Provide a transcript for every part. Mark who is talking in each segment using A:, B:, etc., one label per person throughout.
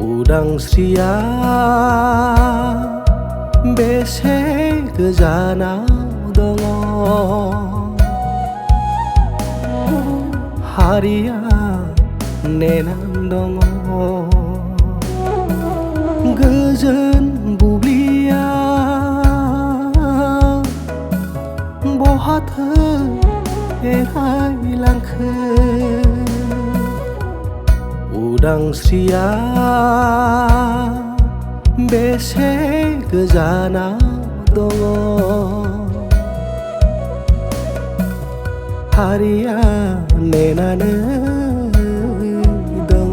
A: उदांस्रिया बेसे गोजानाव दङ हारिया नेनानै दङ गोजोन बुब्लिया बहाथो एरायलांखो उदांस्रिया बेसे गोजानाव दङ हारिया नेनानै दङ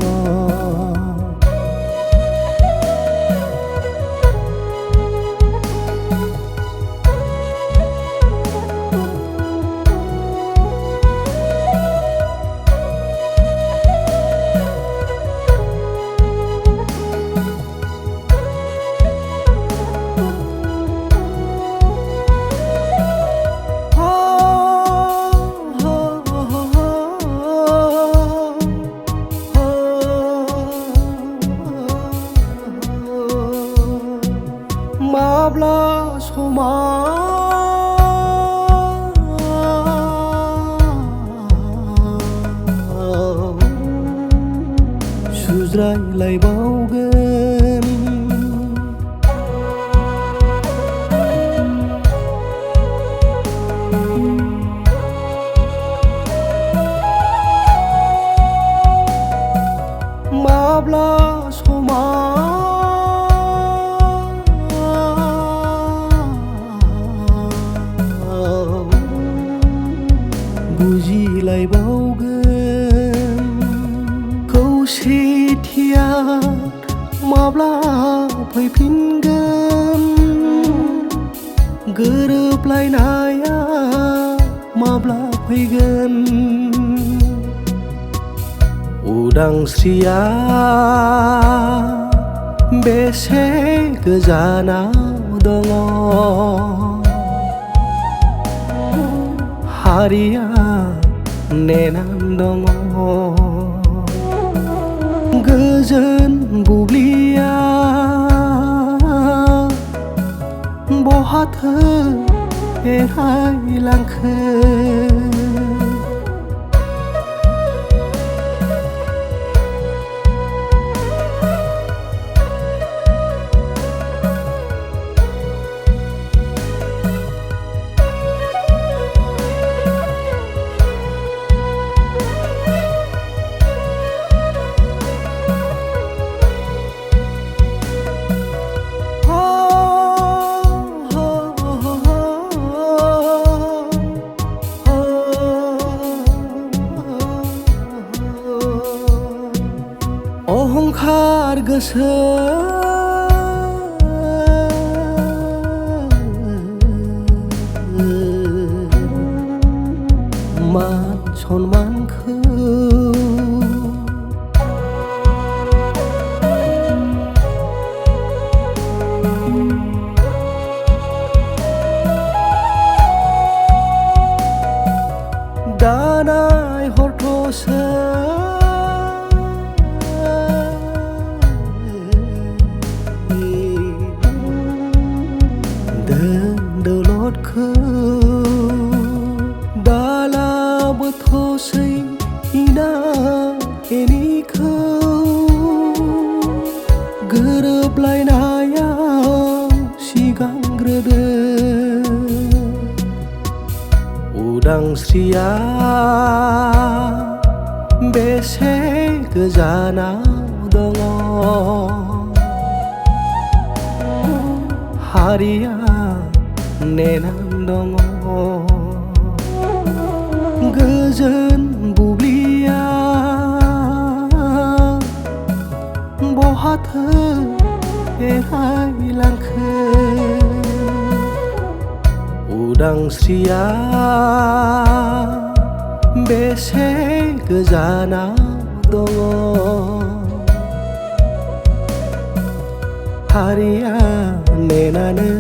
A: माब्ला समा सुज्रायलायबावगोन माब्ला समा बुजिलायबावगोन खौसेथिया माब्ला फैफिनगोन गोरोबलायनाया माब्ला फैगोन उदांस्रिया बेसे गोजानाव दङ हारिया नेनानै दङ गोजोन बुब्लिया बहाथो एरायलांखो अहंखार गोसो मान सन्मानखौ दानाय हरथ'सो दौलतखौ दालाबोथ'सै इना एनिखौ गोरोबलायनायाव सिगांग्रोदो उदांस्रिया बेसे गोजानाव दङ हारिया नेनानै दङ गोजोन बुब्लिया फाथो एरायलांखो उदांस्रिया बेसे गोजानाव दङ हारिया नेनानै